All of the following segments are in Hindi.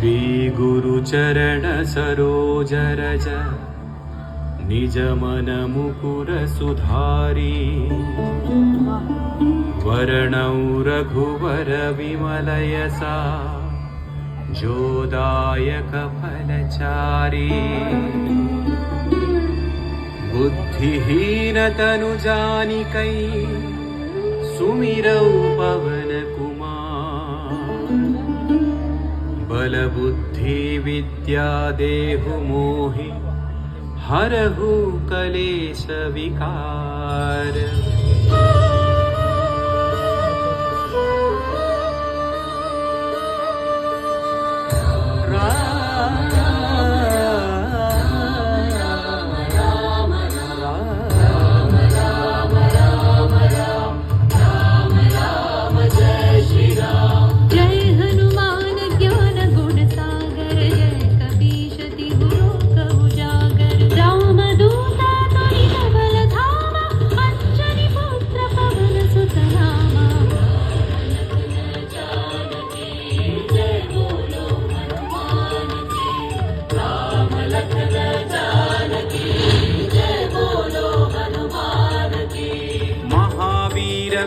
श्री गुरुचरण सरोज रज निज मन मुकुर सुधारी वर्णौ रघुवर विमलयसा जोदायक फलचारी बुद्धिहीन तनु जानिकै सुमिरौ पवन कुमार बल बुद्धि विद्या देहु मोहि हरहु कलेश विकार।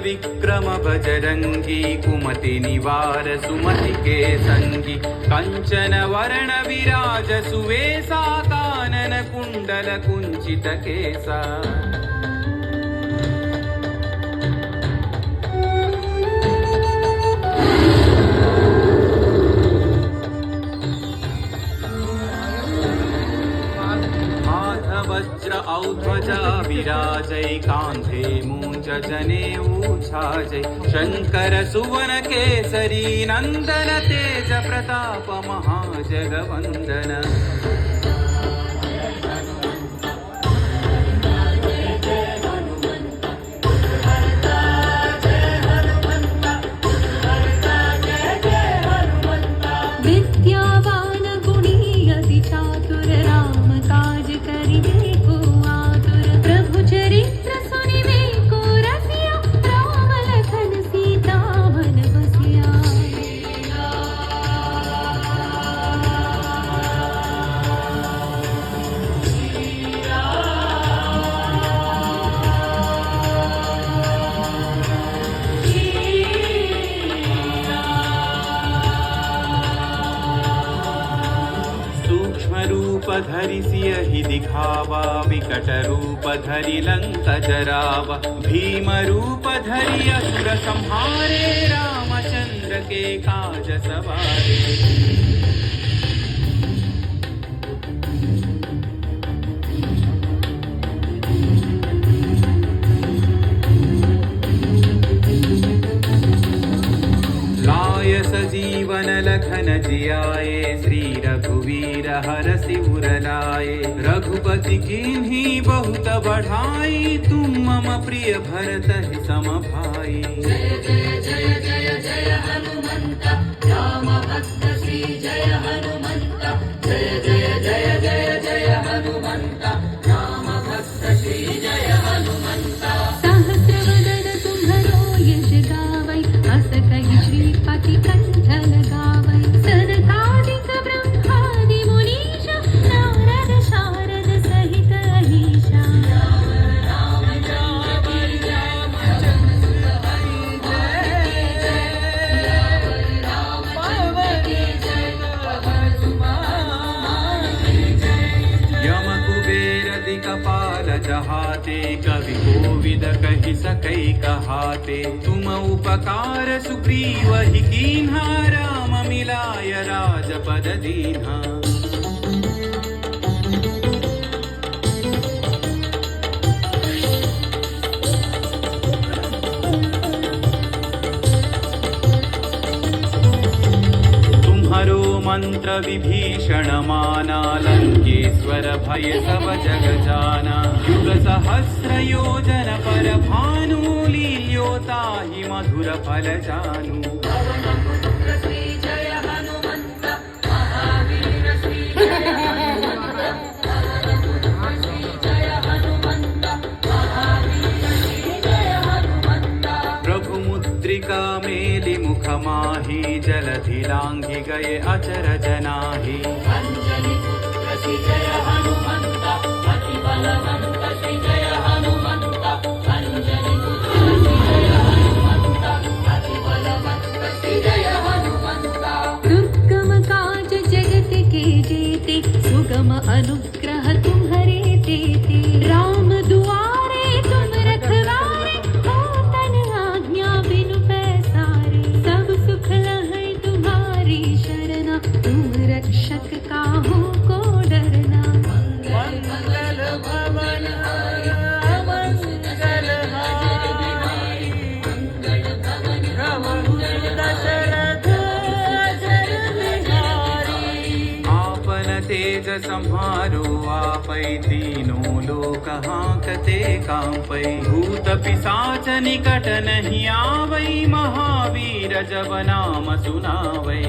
विक्रम बजरंगी कुमति निवार सुमति के संगी कंचन वर्ण विराज सुवेसा कानन कुंडल कुंचित केसा। वज्र औध्वजा विराजै कांधे मूंज जनेऊ छाजै शंकर सुवन केसरी नंदन तेज प्रताप महाजगवंदन। रूप धरि सियहि दिखावा विकट रूप धरि लंक जरावा भीम रूप धरि असुर संहारे रामचंद्र के काज सवारे। जीवन लखन जियाए श्री रघुवीर हरषि उर लाए रघुपति कीन्ही बहुत बढ़ाई तुम मम प्रिय भरत ही सम भाई। जय जय जय जय जय हनुमंत राम भक्त श्री जय हनुमंत जय जय जय जय जय हनुमंत राम भक्त श्री जय हनुमंत। सहस्रवदन तुम्हरो यश गावै अस कहि श्रीपति कंठ लगावै सनकादिक ब्रह्मादि मुनीश नारद शारद सहित अहीशा। राम जय राम सुत हरि जय राम की जय पवन कुमार जय। यम कुबेर दिक्पाल जहाते कवि कोविद कहि सकै कहाते तुम उपकार सुग्रीव ही कीन्हा राम मिलाय राजपद दीन्हा। तुम्हारो मंत्र विभीषण माना लंकेश्वर भय सब जग जाना युग सहस्र योजन पर भानु लील्योताहि मधुर फल जानु। पवनपुत्र श्री जय हनुमंत महावीर श्री जय हनुमंत पवनपुत्र श्री जय हनुमंत महावीर श्री जय हनुमंत। प्रभु मुद्रिका मेलि मुख माहि जलधि लांघि गए अचरज नाही। अंजनी पुत्र श्री जय हनुमंत, अति बलवंत श्री जय हनुमंत। अंजनी पुत्र श्री जय हनुमंत, अति बलवंत श्री जय हनुमंत। दुर्गम काज जगत के जेते, सुगम अनुग्रह तुम्हारे तेते। राम दुआरे तुम रखवारे, होतन आज्ञा बिनु पैसारे। सब सुख लहै तुम्हारी शरणा, तुम रक्षक काहू को डरना। मंगल भवन मंगल हारी, मंगल भवन दशरथ अजर बिहारी। आपन तेज सम्हारो आपै, तीनों लोक हांकते कांपै। भूत पिशाच निकट नहीं आवै, महावीर जब नाम सुनावै।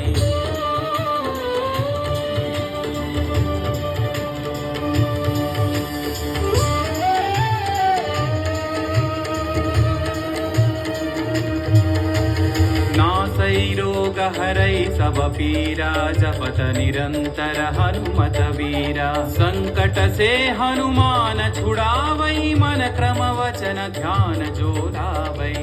नासै रोग हरै सब पीरा, जपत निरंतर हनुमत वीरा। संकट से हनुमान छुड़ावै, मन क्रम वचन ध्यान जो लावै।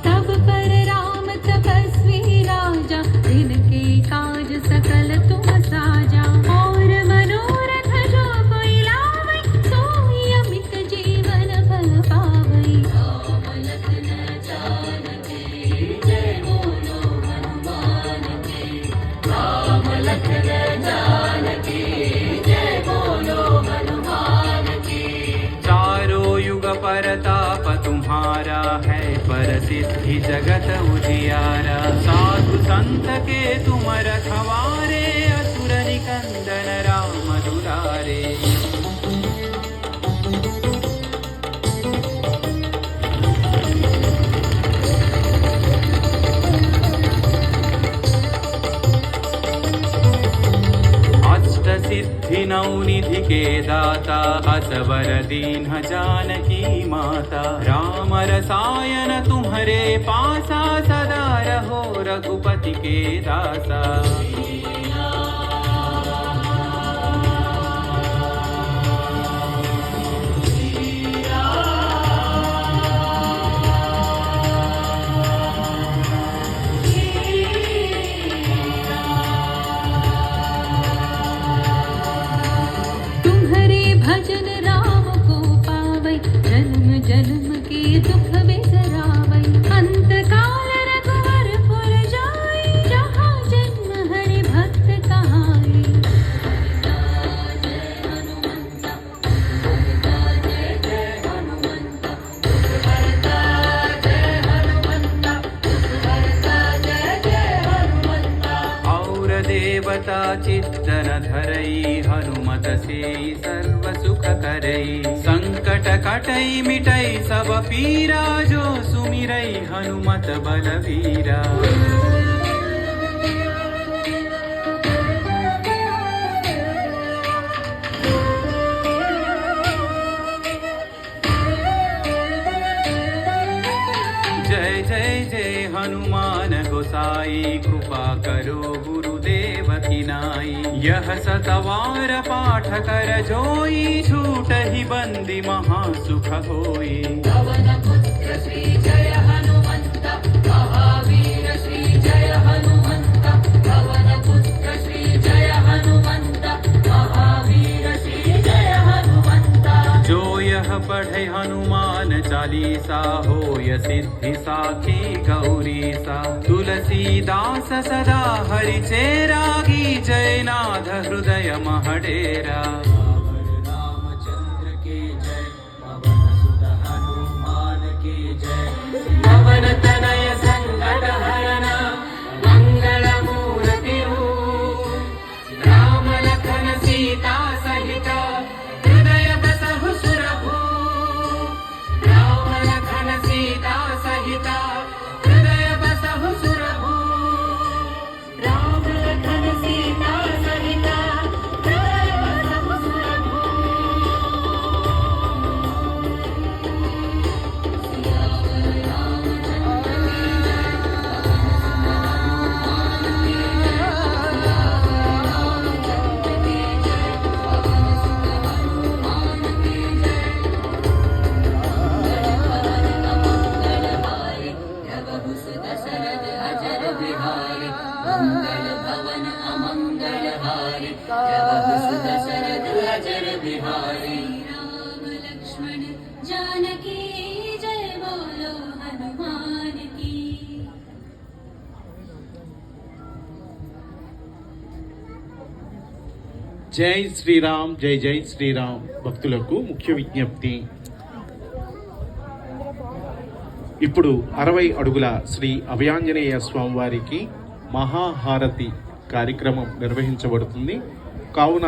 तब पर राम तपस्वी राजा, जिनके काज सकल तुम साजा। और मनोरथ जो कोई लावै, सोई अमित जीवन फल पावै। राम लखन जानकी जय बोलो हनुमान की। राम लखन जानकी जय बोलो हनुमान की। चारों युग परताप तुम्हारा है, परसिद्धि जगत उजियारा। साधु संत के तुम रखवारे, असुर निकंदन राम दुलारे। अष्ट सिद्धि नौ निधि के दाता, असवर दीन जानकी माता। राम रसायन तुम्हारे पासा, सदा रहो रघुपति के दासा। तुम्हारे भजन राम को पावै, जन्म जन्म के दुख बिसरावै। अंत काल रघुवर पुर जाई, जहाँ जन्म हरि भक्त कहाई। और देवता चित्तन धरई, हनुमत से सर्व सुख करई। संकट कटई मिटई सब पीरा, जो सुमिरई हनुमत बलवीरा। जय जय जय हनुमान गोसाई, कृपा करो गुरुदेव की नाई। यह सतवार पाठ कर जोई, छूटहि बंदी महासुख होई। पवन पुत्र श्री जय हनुमंत, महावीर श्री जय हनुमंत। पवन पुत्र श्री जय हनुमंत, महावीर श्री जय हनुमंत। जो यह पढ़े हनुमान चालीसा, होय सिद्धि साखी गौरीसा। तुलसीदास सदा हरि चेरा, की जय नाथ हृदय महडेरा। रामचंद्र के जय, पवन सुत हनुमान के जय। पवन तनय संकट हरन, मंगल मूर्ति रूप। राम लखन सीता सहित, हृदय बसहु सुरभूप। राम लखन सीता सहित, हृदय बसहु सुरभूप। राम लखन सीता सहिता, జై శ్రీరామ్, జై జై శ్రీరామ్. భక్తులకు ముఖ్య విజ్ఞప్తి. ఇప్పుడు 60 అడుగుల శ్రీ అభయాంజనేయ స్వామివారికి మహాహారతి కార్యక్రమం నిర్వహించబడుతుంది. కావున